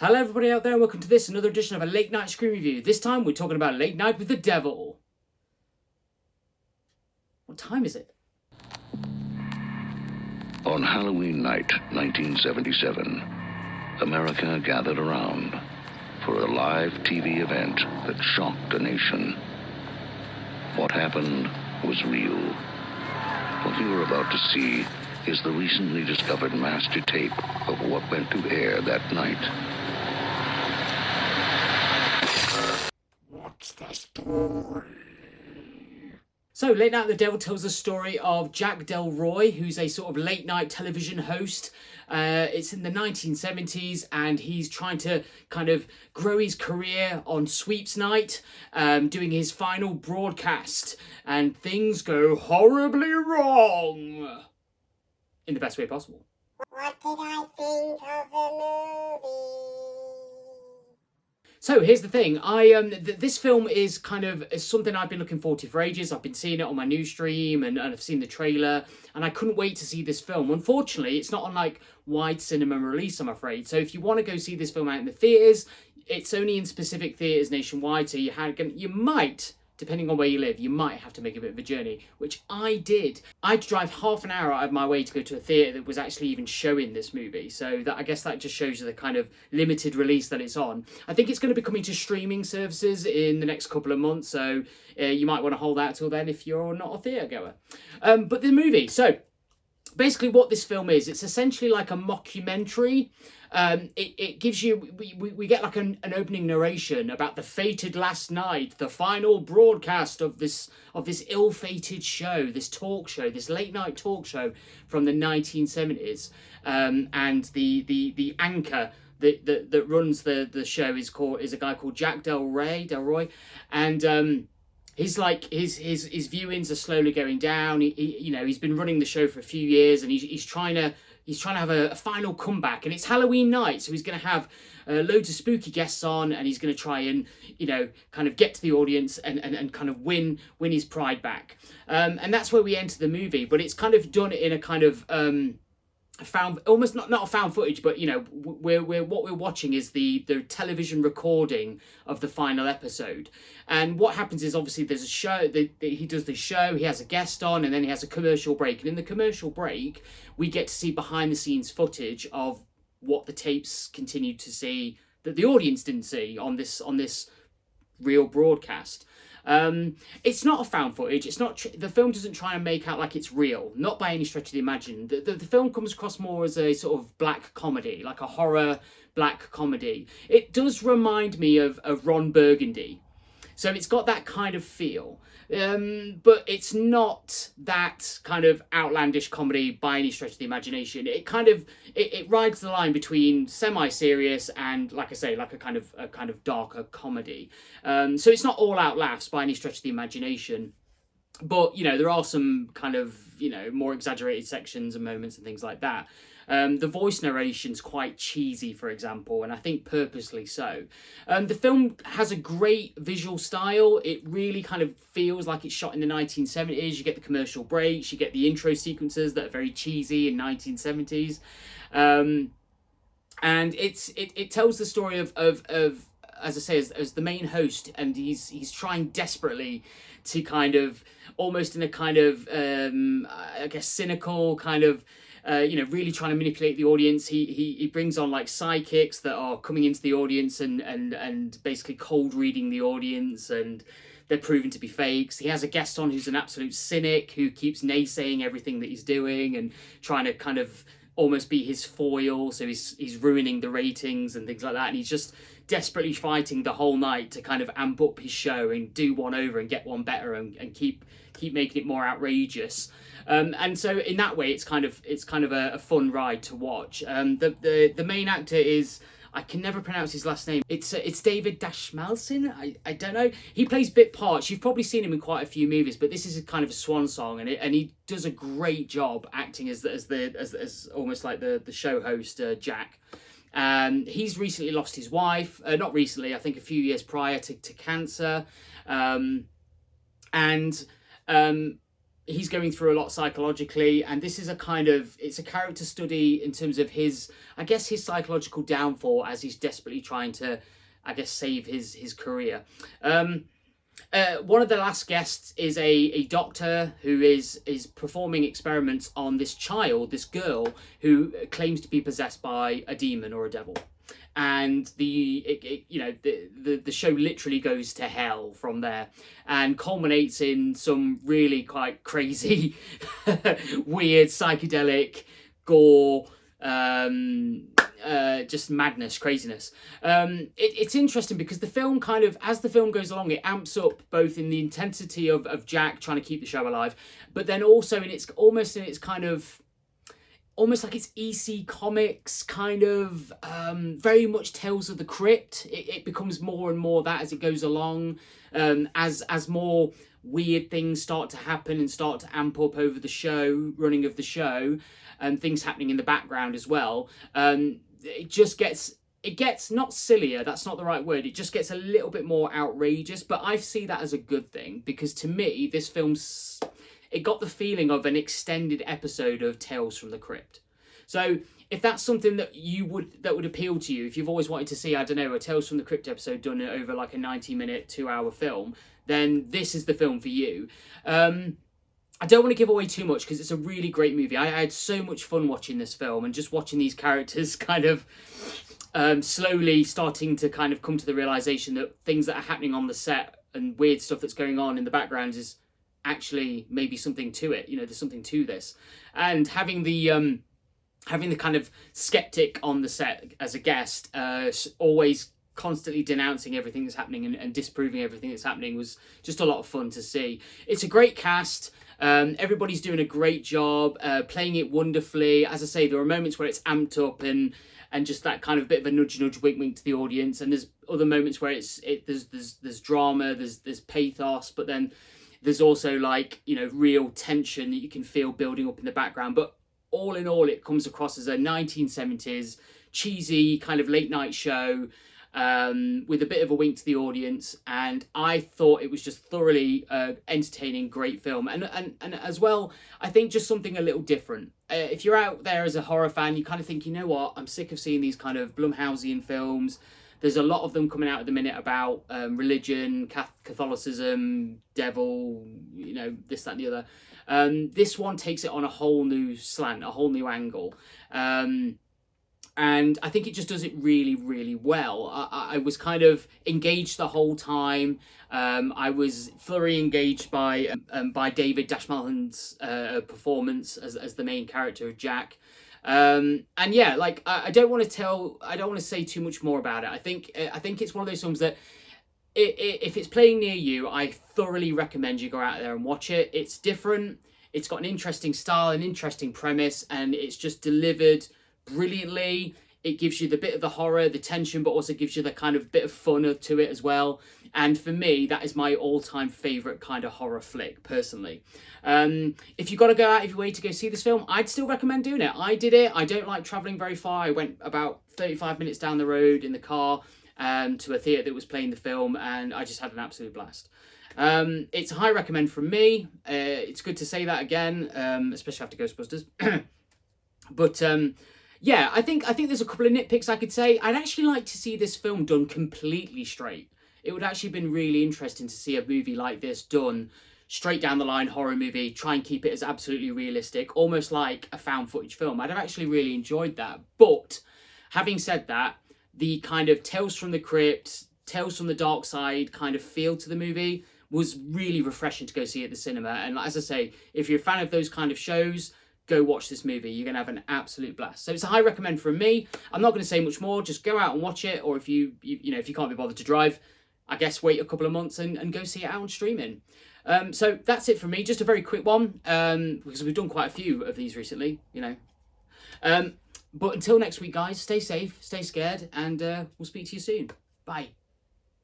Hello everybody out there and welcome to this, another edition of a late night screen review. This time we're talking about Late Night with the Devil. What time is it? On Halloween night, 1977, America gathered around for a live TV event that shocked a nation. What happened was real. What you are about to see is the recently discovered master tape of what went to air that night. What's the story? So, Late Night with the Devil tells the story of Jack Delroy, who's a sort of late night television host. It's in the 1970s, and he's trying to kind of grow his career on sweeps night, doing his final broadcast, and things go horribly wrong in the best way possible. What did I think of the movie? So here's the thing, this film is something I've been looking forward to for ages. I've been seeing it on my news stream and I've seen the trailer, and I couldn't wait to see this film. Unfortunately, it's not on like wide cinema release, I'm afraid. So if you want to go see this film out in the theatres, it's only in specific theatres nationwide. So you might, depending on where you live, you might have to make a bit of a journey, which I did. I had to drive half an hour out of my way to go to a theatre that was actually even showing this movie. So I guess that just shows you the kind of limited release that it's on. I think it's going to be coming to streaming services in the next couple of months, so you might want to hold out till then if you're not a theatre goer. But the movie, so basically what this film is, it's essentially like a mockumentary. It gives you, we get like an opening narration about the fated last night, the final broadcast of this ill-fated show, this talk show, this late night talk show from the 1970s, and the anchor that runs the show is a guy called Jack Delroy, and he's like his viewings are slowly going down. He's been running the show for a few years, and he's trying to have a final comeback, and it's Halloween night, so he's going to have loads of spooky guests on, and he's going to try and kind of get to the audience and kind of win his pride back, and that's where we enter the movie. But it's kind of done in a kind of found, almost not a found footage, but what we're watching is the television recording of the final episode. And what happens is, obviously there's a show that he does this show, he has a guest on, and then he has a commercial break, and in the commercial break we get to see behind the scenes footage of what the tapes continued to see that the audience didn't see on this real broadcast. It's not a found footage. It's not. The film doesn't try and make out like it's real, not by any stretch of the imagination. The film comes across more as a sort of black comedy, like a horror black comedy. It does remind me of Ron Burgundy, so it's got that kind of feel. But it's not that kind of outlandish comedy by any stretch of the imagination. It kind of it rides the line between semi-serious and, like I say, like a kind of darker comedy. So it's not all out laughs by any stretch of the imagination. But there are some kind of more exaggerated sections and moments and things like that. The voice narration's quite cheesy, for example, and I think purposely so. The film has a great visual style. It really kind of feels like it's shot in the 1970s. You get the commercial breaks, you get the intro sequences that are very cheesy in 1970s. And it tells the story of as I say, as the main host, and he's trying desperately to kind of, almost in a kind of I guess cynical kind of really trying to manipulate the audience. He brings on like psychics that are coming into the audience and basically cold reading the audience, and they're proven to be fakes. He has a guest on who's an absolute cynic who keeps naysaying everything that he's doing and trying to kind of almost be his foil, so he's ruining the ratings and things like that, and he's just desperately fighting the whole night to kind of amp up his show and do one over and get one better and keep making it more outrageous. And so in that way, it's kind of a fun ride to watch. The main actor is, I can never pronounce his last name. It's David Dashmalson. I don't know. He plays bit parts. You've probably seen him in quite a few movies, but this is a kind of a swan song, and he does a great job acting as almost like the show host, Jack. He's recently lost his wife. Not recently, I think a few years prior, to cancer. he's going through a lot psychologically, and this is it's a character study in terms of his psychological downfall as he's desperately trying to, I guess, save his career. One of the last guests is a doctor who is performing experiments on this girl who claims to be possessed by a demon or a devil. And the show literally goes to hell from there, and culminates in some really quite crazy, weird, psychedelic gore, just madness, craziness. It's interesting because the film kind of, as the film goes along, it amps up both in the intensity of Jack trying to keep the show alive, but then also almost like it's EC Comics kind of, very much Tales of the Crypt. It becomes more and more that as it goes along, as more weird things start to happen and start to amp up over the running of the show, and things happening in the background as well. It gets not sillier, that's not the right word, it just gets a little bit more outrageous, but I see that as a good thing, because to me, this film's, it got the feeling of an extended episode of Tales from the Crypt. So if that's something that would appeal to you, if you've always wanted to see, I don't know, a Tales from the Crypt episode done over like a 90-minute, 2-hour film, then this is the film for you. I don't want to give away too much because it's a really great movie. I had so much fun watching this film, and just watching these characters kind of slowly starting to kind of come to the realization that things that are happening on the set and weird stuff that's going on in the background is actually maybe something to it. There's something to this. And having the kind of skeptic on the set as a guest, always constantly denouncing everything that's happening and disproving everything that's happening, was just a lot of fun to see. It's a great cast. Everybody's doing a great job, playing it wonderfully. As I say, there are moments where it's amped up and just that kind of bit of a nudge, wink, wink to the audience. And there's other moments where there's drama, there's pathos, but then there's also real tension that you can feel building up in the background. But all in all, it comes across as a 1970s cheesy kind of late night show, with a bit of a wink to the audience, and I thought it was just thoroughly entertaining, great film, and as well, I think just something a little different. If you're out there as a horror fan, you kind of think, you know what, I'm sick of seeing these kind of Blumhousian films. There's a lot of them coming out at the minute about religion, Catholicism, devil, this, that, and the other. This one takes it on a whole new slant, a whole new angle. And I think it just does it really, really well. I was kind of engaged the whole time. I was thoroughly engaged by David Dashmallan's performance as the main character of Jack. And yeah, I don't want to say too much more about it. I think it's one of those films that if it's playing near you, I thoroughly recommend you go out there and watch it. It's different. It's got an interesting style, an interesting premise, and it's just delivered brilliantly. It gives you the bit of the horror, the tension, but also gives you the kind of bit of fun to it as well. And for me, that is my all-time favourite kind of horror flick, personally. If you've got to go out of your way to go see this film, I'd still recommend doing it. I did it. I don't like travelling very far. I went about 35 minutes down the road in the car to a theatre that was playing the film, and I just had an absolute blast. It's a high recommend from me. It's good to say that again, especially after Ghostbusters. But yeah, I think there's a couple of nitpicks I could say. I'd actually like to see this film done completely straight. It would actually have been really interesting to see a movie like this done straight down the line, horror movie, try and keep it as absolutely realistic, almost like a found footage film. I'd have actually really enjoyed that. But having said that, the kind of Tales from the Crypt, Tales from the Dark Side kind of feel to the movie was really refreshing to go see at the cinema. And as I say, if you're a fan of those kind of shows, go watch this movie. You're going to have an absolute blast. So it's a high recommend from me. I'm not going to say much more. Just go out and watch it. Or if you can't be bothered to drive, I guess wait a couple of months and go see it out on streaming. So that's it from me. Just a very quick one, because we've done quite a few of these recently, But until next week, guys, stay safe, stay scared, and we'll speak to you soon. Bye.